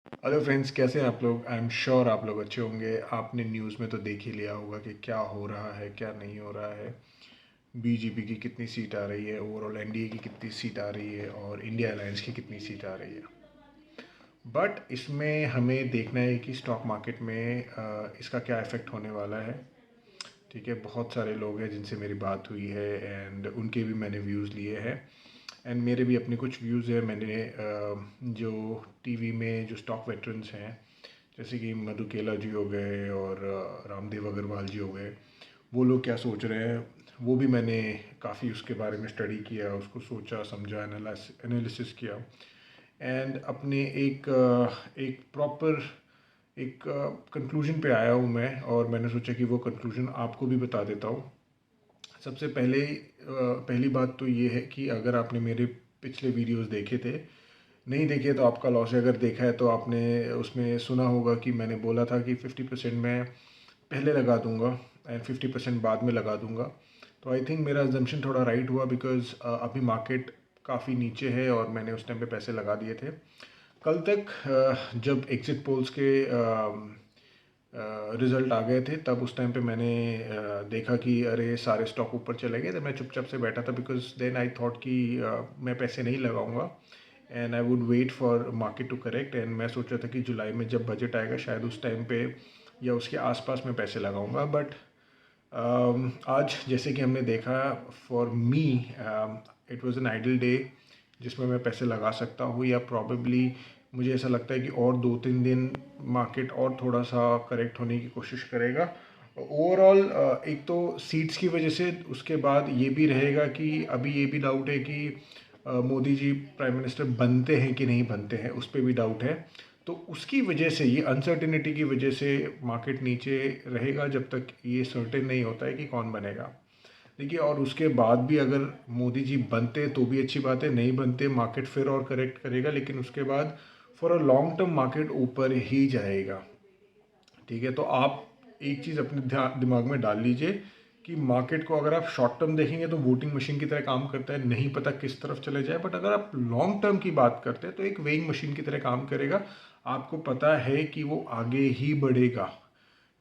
Hello friends, कैसे हैं आप लोग। आई एम श्योर आप लोग अच्छे होंगे। आपने न्यूज़ में तो देख ही लिया होगा कि क्या हो रहा है क्या नहीं हो रहा है। बीजेपी की कितनी सीट आ रही है, ओवरऑल एनडीए की कितनी सीट आ रही है और इंडिया अलायंस की कितनी सीट आ रही है। बट इसमें हमें देखना है कि स्टॉक मार्केट में इसका क्या इफ़ेक्ट होने वाला है। ठीक है, बहुत सारे लोग हैं जिनसे मेरी बात हुई है एंड उनके भी मैंने व्यूज़ लिए हैं एंड मेरे भी अपने कुछ व्यूज़ हैं। मैंने जो टीवी में जो स्टॉक वेटरन्स हैं, जैसे कि मधु केला जी हो गए और रामदेव अग्रवाल जी हो गए, वो लोग क्या सोच रहे हैं, वो भी मैंने काफ़ी उसके बारे में स्टडी किया, उसको सोचा समझा, एनालिसिस किया एंड अपने एक प्रॉपर एक कंक्लूजन पे आया हूँ मैं। और मैंने सोचा कि वो कंक्लूजन आपको भी बता देता हूँ। सबसे पहली बात तो ये है कि अगर आपने मेरे पिछले वीडियोस देखे थे, नहीं देखे तो आपका लॉस है। अगर देखा है तो आपने उसमें सुना होगा कि मैंने बोला था कि 50% मैं पहले लगा दूंगा एंड 50% बाद में लगा दूंगा। तो आई थिंक मेरा अजम्पशन थोड़ा राइट हुआ, बिकॉज अभी मार्केट काफ़ी नीचे है और मैंने उस टाइम पे पैसे लगा दिए थे। कल तक जब एग्जिट पोल्स के रिज़ल्ट आ गए थे, तब उस टाइम पे मैंने देखा कि अरे सारे स्टॉक ऊपर चले गए, तो मैं चुपचाप से बैठा था, बिकॉज देन आई थॉट कि मैं पैसे नहीं लगाऊंगा and I would wait for market to correct. And मैं सोच रहा था कि जुलाई में जब बजट आएगा शायद उस टाइम पे या उसके आसपास में पैसे लगाऊंगा। बट आज जैसे कि हमने देखा, for me it was an idle day जिसमें मैं पैसे लगा सकता हूँ, या प्रॉबेबली मुझे ऐसा लगता है कि और 2-3 दिन मार्केट और थोड़ा सा करेक्ट होने की कोशिश करेगा। ओवरऑल एक तो सीट्स की वजह से, उसके बाद ये भी रहेगा कि अभी ये भी डाउट है कि मोदी जी प्राइम मिनिस्टर बनते हैं कि नहीं बनते हैं, उस पर भी डाउट है। तो उसकी वजह से, ये अनसर्टिनिटी की वजह से मार्केट नीचे रहेगा जब तक ये सर्टेन नहीं होता है कि कौन बनेगा। देखिए, और उसके बाद भी अगर मोदी जी बनते तो भी अच्छी बात है, नहीं बनते मार्केट फिर और करेक्ट करेगा, लेकिन उसके बाद for a long term market ऊपर ही जाएगा। ठीक है, तो आप एक चीज़ अपने ध्यान दिमाग में डाल लीजिए कि मार्केट को अगर आप शॉर्ट टर्म देखेंगे तो वोटिंग मशीन की तरह काम करता है, नहीं पता किस तरफ चले जाए। बट अगर आप लॉन्ग टर्म की बात करते हैं तो एक वेइंग मशीन की तरह काम करेगा। आपको पता है कि वो आगे ही बढ़ेगा।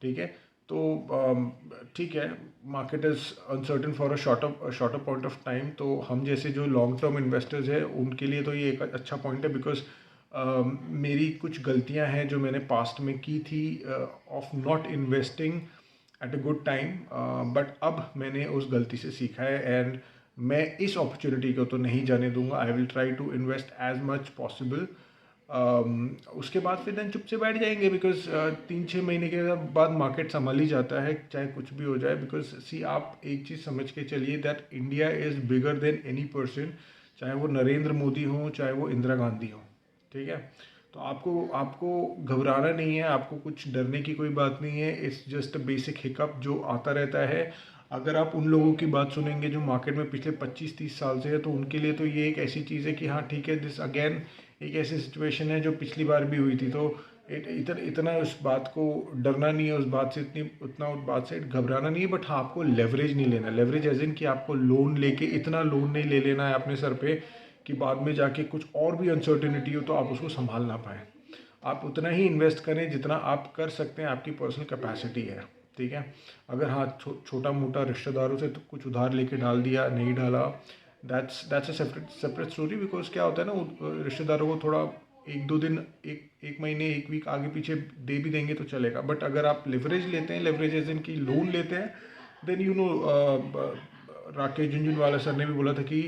ठीक है, तो ठीक है, market is uncertain for a shorter point of time. तो हम जैसे जो लॉन्ग टर्म इन्वेस्टर्स हैं उनके लिए तो ये एक अच्छा पॉइंट है, बिकॉज मेरी कुछ गलतियां हैं जो मैंने पास्ट में की थी, of not investing at a good time. But अब मैंने उस गलती से सीखा है एंड मैं इस अपॉर्चुनिटी को तो नहीं जाने दूंगा। I will try to invest as much possible. उसके बाद फिर देन चुप से बैठ जाएंगे, बिकॉज 3-6 महीने के बाद मार्केट संभल ही जाता है, चाहे कुछ भी हो जाए। बिकॉज सी, आप एक चीज़ समझ के चलिए that India is bigger than any person, चाहे वो नरेंद्र मोदी हो चाहे वो इंदिरा गांधी हो। ठीक है, तो आपको आपको घबराना नहीं है, आपको कुछ डरने की कोई बात नहीं है। It's just a basic hiccup जो आता रहता है। अगर आप उन लोगों की बात सुनेंगे जो मार्केट में पिछले 25-30 साल से है, तो उनके लिए तो ये एक ऐसी चीज़ है कि हाँ ठीक है, दिस अगेन एक ऐसी सिचुएशन है जो पिछली बार भी हुई थी। तो इतना उस बात को डरना नहीं है, उस बात से उतना उस बात से घबराना नहीं है। बट हाँ, आपको लेवरेज नहीं लेना। लेवरेज एज इन कि आपको लोन लेके इतना लोन नहीं ले लेना है अपने सर पे कि बाद में जाके कुछ और भी अनसर्टिनिटी हो तो आप उसको संभाल ना पाएँ। आप उतना ही इन्वेस्ट करें जितना आप कर सकते हैं, आपकी पर्सनल कैपेसिटी है। ठीक है, अगर हाँ छोटा मोटा रिश्तेदारों से तो कुछ उधार लेके डाल दिया, नहीं डाला, that's a separate separate story. Because क्या होता है ना, रिश्तेदारों को थोड़ा 1-2 दिन, एक महीने, एक वीक आगे पीछे दे भी देंगे तो चलेगा। बट अगर आप लिवरेज लेते हैं, लिवरेज एज इन की लोन लेते हैं, देन राकेश झुनझुनवाला सर ने भी बोला था कि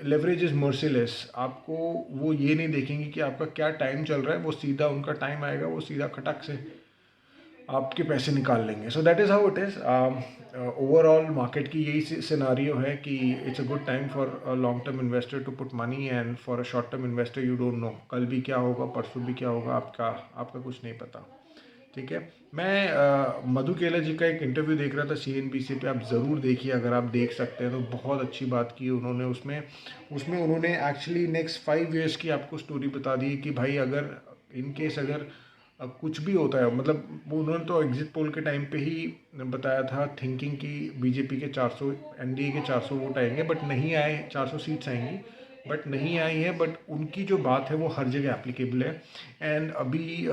लेवरेज इज़ मर्सीलेस। आपको वो ये नहीं देखेंगे कि आपका क्या टाइम चल रहा है, वो सीधा उनका टाइम आएगा, वो सीधा खटक से आपके पैसे निकाल लेंगे। So that is how it is. Overall market की यही सिनारियो है कि it's a good time for a long term investor to put money, and for a short term investor you don't know कल भी क्या होगा, परसों भी क्या होगा, आपका आपका कुछ नहीं पता। ठीक है, मैं मधु केला जी का एक इंटरव्यू देख रहा था CNBC पे, आप ज़रूर देखिए अगर आप देख सकते हैं तो। बहुत अच्छी बात की उन्होंने उसमें उसमें उन्होंने एक्चुअली नेक्स्ट 5 ईयर्स की आपको स्टोरी बता दी कि भाई अगर इन केस अगर कुछ भी होता है, मतलब वो उन्होंने तो एग्जिट पोल के टाइम पे ही बताया था थिंकिंग कि बीजेपी के 400, एनडीए के 400 वोट आएंगे, बट नहीं आए, 400 सीट्स आएंगी। बट नहीं आई है, बट उनकी जो बात है वो हर जगह एप्लीकेबल है। एंड अभी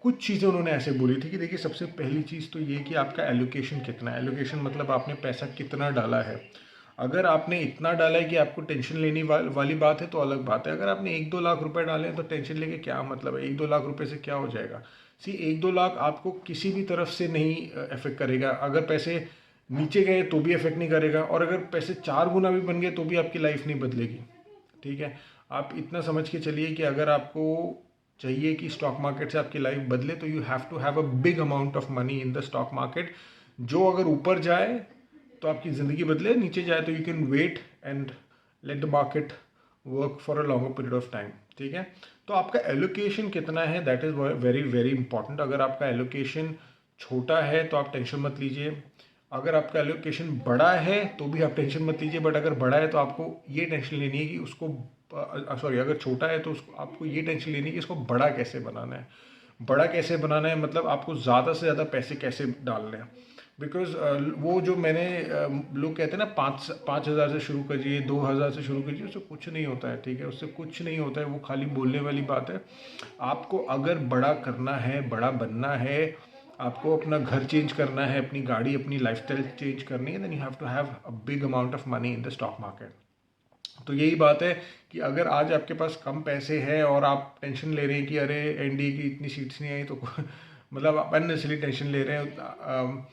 कुछ चीज़ें उन्होंने ऐसे बोली थी कि देखिए सबसे पहली चीज़ तो ये कि आपका एलोकेशन कितना है। एलोकेशन मतलब आपने पैसा कितना डाला है। अगर आपने इतना डाला है कि आपको टेंशन लेने वाली बात है तो अलग बात है। अगर आपने 1-2 लाख रुपए डाले हैं तो टेंशन लेके क्या मतलब है। 1-2 लाख रुपए से क्या हो जाएगा। सी 1-2 लाख आपको किसी भी तरफ से नहीं अफेक्ट करेगा। अगर पैसे नीचे गए तो भी अफेक्ट नहीं करेगा, और अगर पैसे 4 गुना भी बन गए तो भी आपकी लाइफ नहीं बदलेगी। ठीक है, आप इतना समझ के चलिए कि अगर आपको चाहिए कि स्टॉक मार्केट से आपकी लाइफ बदले तो you have to have a big amount of money in the stock market. जो अगर ऊपर जाए तो आपकी ज़िंदगी बदले, नीचे जाए तो you can wait and let the market work for a longer period of time. ठीक है, तो आपका एलोकेशन कितना है that is very very important. अगर आपका एलोकेशन छोटा है तो आप टेंशन मत लीजिए। अगर आपका एलोकेशन बड़ा है तो भी आप टेंशन मत लीजिए, बट अगर बड़ा है तो आपको ये टेंशन लेनी है कि उसको सॉरी, अगर छोटा है तो उसको आपको ये टेंशन लेनी है कि इसको बड़ा कैसे बनाना है। बड़ा कैसे बनाना है मतलब आपको ज़्यादा से ज़्यादा पैसे कैसे डालने हैं। बिकॉज वो जो मैंने लोग कहते हैं ना 5,000 से शुरू करिए, 2,000 से शुरू कीजिए, उससे कुछ नहीं होता है। ठीक है, उससे कुछ नहीं होता है, वो खाली बोलने वाली बात है। आपको अगर बड़ा करना है, बड़ा बनना है, आपको अपना घर चेंज करना है, अपनी गाड़ी, अपनी लाइफस्टाइल चेंज करनी है, then you have to have a big amount of money in the stock market. तो यही बात है कि अगर आज आपके पास कम पैसे हैं और आप टेंशन ले रहे हैं कि अरे एनडीए की इतनी सीट्स नहीं आई तो मतलब आप अननेसेसरी टेंशन ले रहे हैं,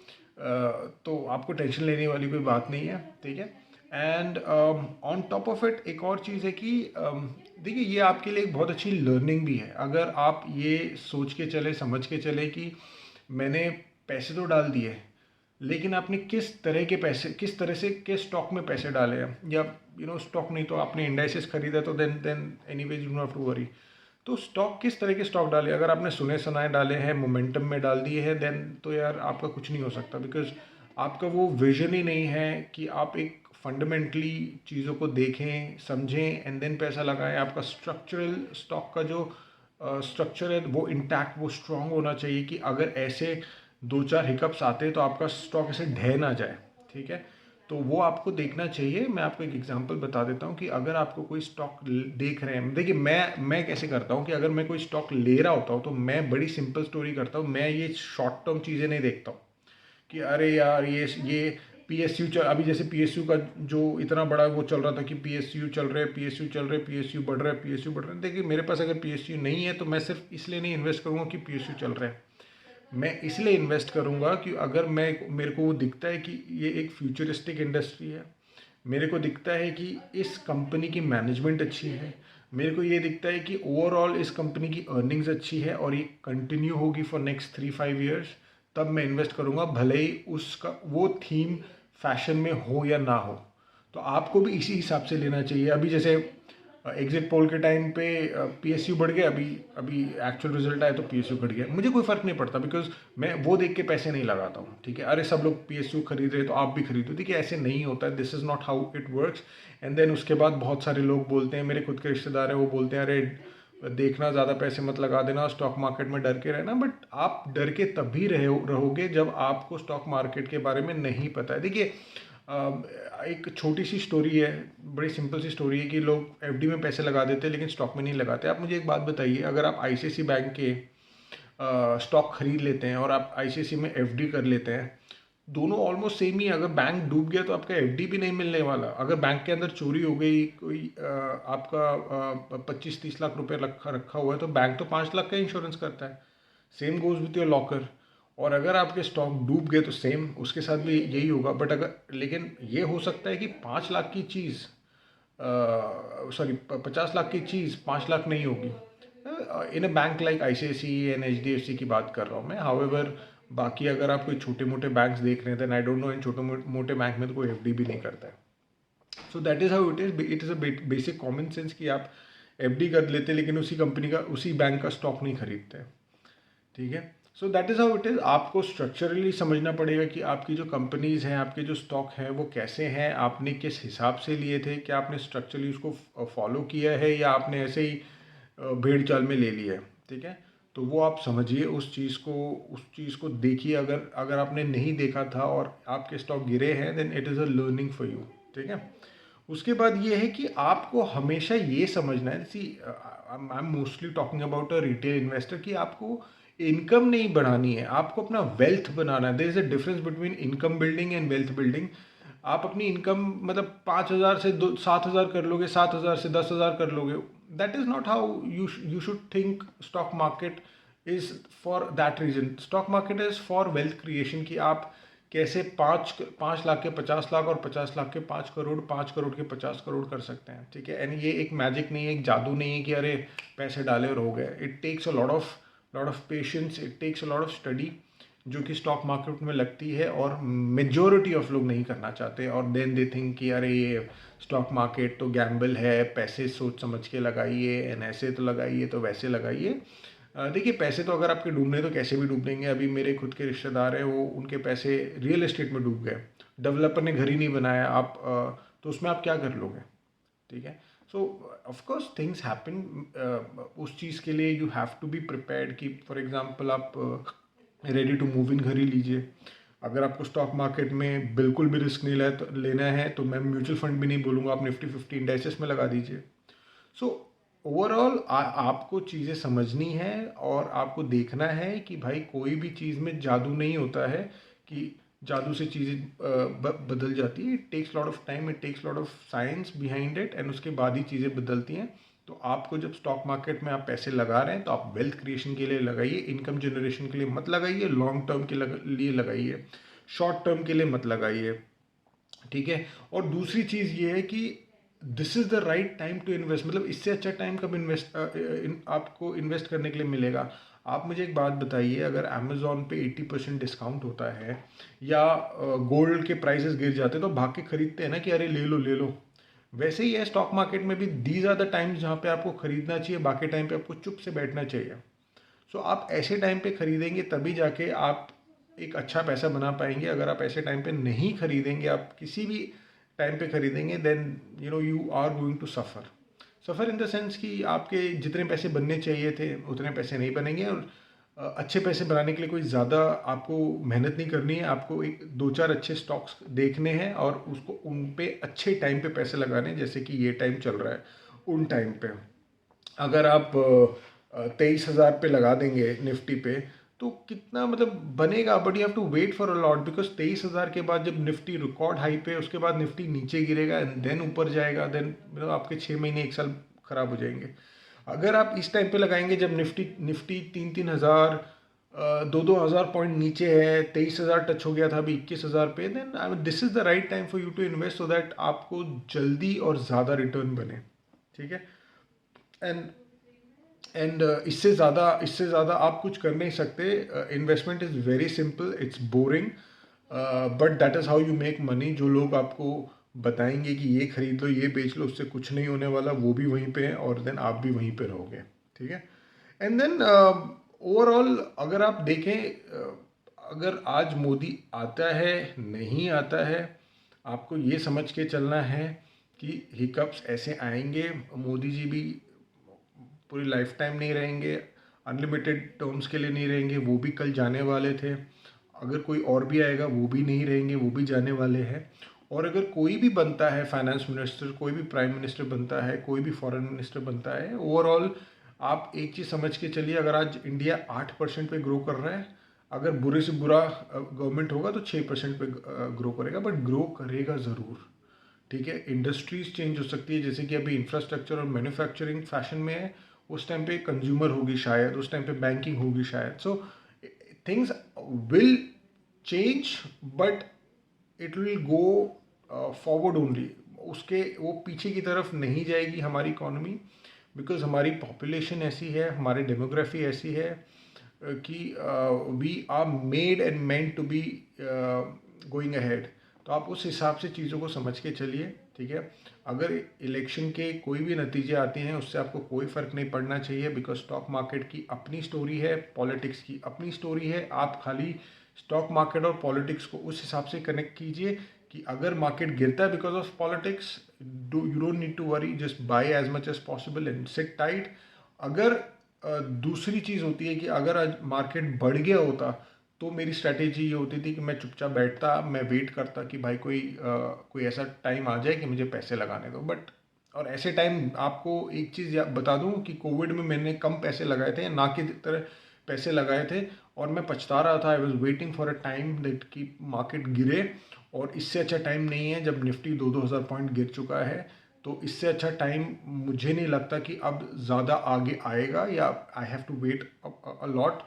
तो आपको टेंशन लेने वाली कोई बात नहीं है। ठीक है, and on top of it एक और चीज़ है कि देखिए ये आपके लिए एक बहुत अच्छी लर्निंग भी है। अगर आप ये सोच के चले, समझ के चले कि मैंने पैसे तो डाल दिए, लेकिन आपने किस तरह के पैसे, किस तरह से के स्टॉक में पैसे डाले हैं, या स्टॉक नहीं तो आपने इंडाइसेस खरीदा तो then anyways you don't have to worry. तो स्टॉक किस तरह के स्टॉक डाले, अगर आपने सुने सुनाए डाले हैं, मोमेंटम में डाल दिए हैं, देन तो यार आपका कुछ नहीं हो सकता। बिकॉज आपका वो विजन ही नहीं है कि आप एक फंडामेंटली चीज़ों को देखें, समझें एंड देन पैसा लगाएं। आपका स्ट्रक्चरल स्टॉक का जो स्ट्रक्चर है वो इंटैक्ट, वो स्ट्रांग होना चाहिए कि अगर ऐसे 2-4 हिकअप्स आते हैं तो आपका स्टॉक ऐसे ढह ना जाए। ठीक है, तो वो आपको देखना चाहिए। मैं आपको एक एग्जांपल बता देता हूँ कि अगर आपको कोई स्टॉक देख रहे हैं, देखिए मैं कैसे करता हूँ कि अगर मैं कोई स्टॉक ले रहा होता हूँ तो मैं बड़ी सिंपल स्टोरी करता हूँ। मैं ये शॉर्ट टर्म चीज़ें नहीं देखता हूँ कि अरे यार ये पीएसयू चल, अभी जैसे पीएसयू का जो इतना बड़ा वो चल रहा था कि पीएसयू चल रहे, पीएसयू चल रहे, पीएसयू बढ़ रहा है, पीएसयू बढ़ रहा है। देखिए मेरे पास अगर पीएसयू नहीं है तो मैं सिर्फ इसलिए नहीं इन्वेस्ट करूँगा कि पीएसयू चल रहा है। मैं इसलिए इन्वेस्ट करूँगा कि अगर मेरे को वो दिखता है कि ये एक फ्यूचरिस्टिक इंडस्ट्री है, मेरे को दिखता है कि इस कंपनी की मैनेजमेंट अच्छी है, मेरे को ये दिखता है कि ओवरऑल इस कंपनी की अर्निंग्स अच्छी है और ये कंटिन्यू होगी फॉर नेक्स्ट 3-5 ईयर्स, तब मैं इन्वेस्ट करूँगा, भले ही उसका वो थीम फैशन में हो या ना हो। तो आपको भी इसी हिसाब से लेना चाहिए। अभी जैसे एग्जिट पोल के टाइम पे पीएसयू बढ़ गया, अभी अभी एक्चुअल रिजल्ट आया तो पीएसयू घट गया। मुझे कोई फ़र्क नहीं पड़ता बिकॉज मैं वो देख के पैसे नहीं लगाता हूँ। ठीक है, अरे सब लोग पीएसयू खरीद रहे तो आप भी खरीदो। देखिए ऐसे नहीं होता है, this is not how it works. And then उसके बाद बहुत सारे लोग बोलते हैं, मेरे खुद के रिश्तेदार हैं, वो बोलते हैं अरे देखना, ज़्यादा पैसे मत लगा देना, स्टॉक मार्केट में डर के रहना। बट आप डर के तब भी रहोगे जब आपको स्टॉक मार्केट के बारे में नहीं पता है। देखिए एक छोटी सी स्टोरी है, बड़ी सिंपल सी स्टोरी है कि लोग एफडी में पैसे लगा देते हैं लेकिन स्टॉक में नहीं लगाते। आप मुझे एक बात बताइए, अगर आप आईसीआईसीआई बैंक के स्टॉक खरीद लेते हैं और आप आईसीआईसीआई में एफडी कर लेते हैं, दोनों ऑलमोस्ट सेम ही। अगर बैंक डूब गया तो आपका एफडी भी नहीं मिलने वाला। अगर बैंक के अंदर चोरी हो गई, कोई आपका 25-30 लाख रुपए रखा रखा हुआ है तो बैंक तो 5 लाख का इंश्योरेंस करता है। Same goes with your locker. और अगर आपके स्टॉक डूब गए तो सेम उसके साथ भी यही होगा। बट अगर लेकिन ये हो सकता है कि 5 लाख की चीज़, सॉरी 50 लाख की चीज़ 5 लाख नहीं होगी। In a bank like ICICI and HDFC की बात कर रहा हूँ मैं। हाउएवर बाकी अगर आप कोई छोटे मोटे बैंक्स देख रहे हैं, देन आई डोंट नो, इन छोटे मोटे बैंक में तो कोई एफडी भी नहीं करता है। सो that is how it is a basic common sense कि आप एफडी कर लेते हैं लेकिन उसी कंपनी का, उसी बैंक का स्टॉक नहीं खरीदते। ठीक है, सो that is how it is. आपको स्ट्रक्चरली समझना पड़ेगा कि आपकी जो कंपनीज़ हैं, आपके जो स्टॉक हैं वो कैसे हैं, आपने किस हिसाब से लिए थे, क्या आपने स्ट्रक्चरली उसको फॉलो किया है या आपने ऐसे ही भेड़ चाल में ले लिया है। ठीक है, तो वो आप समझिए, उस चीज़ को देखिए। अगर अगर आपने नहीं देखा था और आपके स्टॉक गिरे हैं, then it is a learning for you. ठीक है, उसके बाद ये है कि आपको हमेशा ये समझना है, see I am mostly talking about a retail investor, कि आपको इनकम नहीं बढ़ानी है, आपको अपना वेल्थ बनाना है। There is a difference between income building and wealth building. आप अपनी इनकम मतलब 5,000 से 7,000 कर लोगे, 7,000 से 10,000 कर लोगे, that is not how you should think. Stock market is for that reason. Stock market is for wealth creation, कि आप कैसे 5 लाख के 50 लाख और 50 लाख के 5 करोड़, 5 करोड़ के 50 करोड़ कर सकते हैं, ठीक है। एंड ये एक मैजिक नहीं है, एक जादू नहीं है कि अरे पैसे डाले और हो गए। It takes a lot of patience, it takes a lot of study, जो कि स्टॉक मार्केट में लगती है और मेजॉरिटी ऑफ लोग नहीं करना चाहते। और देन दे थिंक कि अरे ये स्टॉक मार्केट तो गैम्बल है, पैसे सोच समझ के लगाइए, एंड ऐसे तो लगाइए तो वैसे लगाइए। देखिए, पैसे तो अगर आपके डूबने तो कैसे भी डूबेंगे। अभी मेरे खुद के रिश्तेदार हैं, वो उनके पैसे रियल एस्टेट में डूब गए। डेवलपर ने घर ही नहीं बनाया, आप तो उसमें आप क्या कर लोगे, ठीक है। So of course things happen. उस चीज़ के लिए you have to be prepared, कि फॉर एग्जांपल आप रेडी टू मूव इन घर ही लीजिए। अगर आपको स्टॉक मार्केट में बिल्कुल भी रिस्क नहीं लेना है तो मैं म्यूचुअल फंड भी नहीं बोलूँगा, आप निफ्टी 50 इंडेक्सेस में लगा दीजिए। सो ओवरऑल आपको चीज़ें समझनी है और आपको देखना है कि भाई कोई भी चीज़ में जादू नहीं होता है कि जादू से चीज़ें बदल जाती है। It takes lot of time, it takes lot of science behind it, and उसके बाद ही चीज़ें बदलती हैं। तो आपको जब स्टॉक मार्केट में आप पैसे लगा रहे हैं तो आप वेल्थ क्रिएशन के लिए लगाइए, इनकम जनरेशन के लिए मत लगाइए, लॉन्ग टर्म के लिए लगाइए, शॉर्ट टर्म के लिए मत लगाइए, ठीक है। और दूसरी चीज़ ये है कि this is the right time to invest. मतलब इससे अच्छा टाइम कब आपको इन्वेस्ट करने के लिए मिलेगा। आप मुझे एक बात बताइए, अगर अमेज़ॉन पे 80% डिस्काउंट होता है या गोल्ड के प्राइसेस गिर जाते हैं तो भाग के खरीदते हैं ना कि अरे ले लो ले लो। वैसे ही है स्टॉक मार्केट में भी, दीज आर द टाइम्स जहाँ पे आपको खरीदना चाहिए, बाकी टाइम पे आपको चुप से बैठना चाहिए। सो आप ऐसे टाइम पे खरीदेंगे तभी जाके आप एक अच्छा पैसा बना पाएंगे। अगर आप ऐसे टाइम पे नहीं खरीदेंगे, आप किसी भी टाइम पे खरीदेंगे, then you are going to suffer. Suffer in the sense कि आपके जितने पैसे बनने चाहिए थे उतने पैसे नहीं बनेंगे। और अच्छे पैसे बनाने के लिए कोई ज़्यादा आपको मेहनत नहीं करनी है। आपको एक दो चार अच्छे स्टॉक्स देखने हैं और उसको उन पे अच्छे टाइम पे पैसे लगाने हैं, जैसे कि ये टाइम चल रहा है उन टाइम पे। अगर आप 23,000 पे लगा देंगे निफ्टी पे तो कितना मतलब बनेगा, but you have to wait for a lot, because 23,000 के बाद जब निफ्टी रिकॉर्ड हाई पे, उसके बाद निफ्टी नीचे गिरेगा एंड देन ऊपर जाएगा, देन मतलब आपके 6 महीने 1 साल खराब हो जाएंगे। अगर आप इस टाइम पे लगाएंगे जब निफ्टी निफ्टी 3,000 दो हज़ार पॉइंट नीचे है, 23,000 टच हो गया था, अभी 21,000 पे, then this is the right time for you to invest, so that आपको जल्दी और ज़्यादा रिटर्न बने, ठीक है। एंड इससे ज़्यादा आप कुछ कर नहीं सकते। Investment is very simple, it's boring, but that is how you make money. जो लोग आपको बताएंगे कि ये खरीद लो, ये बेच लो, उससे कुछ नहीं होने वाला, वो भी वहीं पे हैं और देन आप भी वहीं पे रहोगे, ठीक है। एंड देन ओवरऑल अगर आप देखें, अगर आज मोदी आता है नहीं आता है, आपको ये समझ के चलना है कि हिकअप्स ऐसे आएंगे। मोदी जी भी पूरी लाइफ टाइम नहीं रहेंगे, अनलिमिटेड टर्म्स के लिए नहीं रहेंगे, वो भी कल जाने वाले थे। अगर कोई और भी आएगा वो भी नहीं रहेंगे, वो भी जाने वाले हैं। और अगर कोई भी बनता है फाइनेंस मिनिस्टर, कोई भी प्राइम मिनिस्टर बनता है, कोई भी फॉरेन मिनिस्टर बनता है, ओवरऑल आप एक चीज़ समझ के चलिए, अगर आज इंडिया 8% पे ग्रो कर रहा है, अगर बुरे से बुरा गवर्नमेंट होगा तो 6% पे ग्रो करेगा, बट ग्रो करेगा ज़रूर, ठीक है। इंडस्ट्रीज चेंज हो सकती है, जैसे कि अभी इंफ्रास्ट्रक्चर और मैन्युफैक्चरिंग फैशन में है, उस टाइम पे कंज्यूमर होगी शायद, उस टाइम पे बैंकिंग होगी शायद। So things will change, but it will go forward only. उसके वो पीछे की तरफ नहीं जाएगी हमारी इकोनॉमी, बिकॉज हमारी पॉपुलेशन ऐसी है, हमारी डेमोग्राफी ऐसी है कि we are made and meant to be going ahead. तो आप उस हिसाब से चीज़ों को समझ के चलिए, ठीक है। अगर इलेक्शन के कोई भी नतीजे आते हैं उससे आपको कोई फ़र्क नहीं पड़ना चाहिए, बिकॉज स्टॉक मार्केट की अपनी स्टोरी है, पॉलिटिक्स की अपनी स्टोरी है। आप खाली स्टॉक मार्केट और पॉलिटिक्स को उस हिसाब से कनेक्ट कीजिए कि अगर मार्केट गिरता है because of politics, you don't need to worry, just buy as much as possible and sit tight. अगर दूसरी चीज़ होती है कि अगर आज मार्केट बढ़ गया होता तो मेरी स्ट्रैटेजी ये होती थी कि मैं चुपचाप बैठता, मैं वेट करता कि भाई कोई ऐसा टाइम आ जाए कि मुझे पैसे लगाने दो। बट और ऐसे टाइम आपको एक चीज़ बता दूं कि कोविड में मैंने कम पैसे लगाए थे, ना की तरह पैसे लगाए थे, और मैं पछता रहा था। I was waiting for a time that कि मार्केट गिरे, और इससे अच्छा टाइम नहीं है जब निफ्टी 2-2 हज़ार पॉइंट गिर चुका है। तो इससे अच्छा टाइम मुझे नहीं लगता कि अब ज़्यादा आगे आएगा, या I have to wait a lot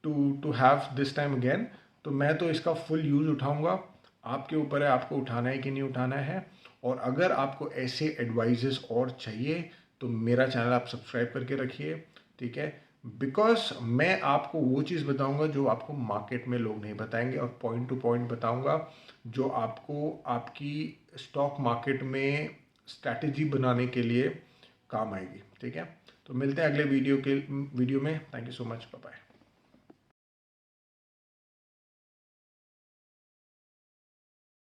to have this time again. तो मैं तो इसका फुल यूज़ उठाऊंगा। आपके ऊपर है आपको उठाना है कि नहीं उठाना है। और अगर आपको ऐसे एडवाइजेस और चाहिए तो मेरा चैनल आप सब्सक्राइब करके रखिए, ठीक है। बिकॉज मैं आपको वो चीज़ बताऊंगा जो आपको मार्केट में लोग नहीं बताएंगे, और पॉइंट टू पॉइंट बताऊंगा जो आपको आपकी स्टॉक मार्केट में स्ट्रैटेजी बनाने के लिए काम आएगी, ठीक है। तो मिलते हैं अगले वीडियो में। Thank you so much, bye bye.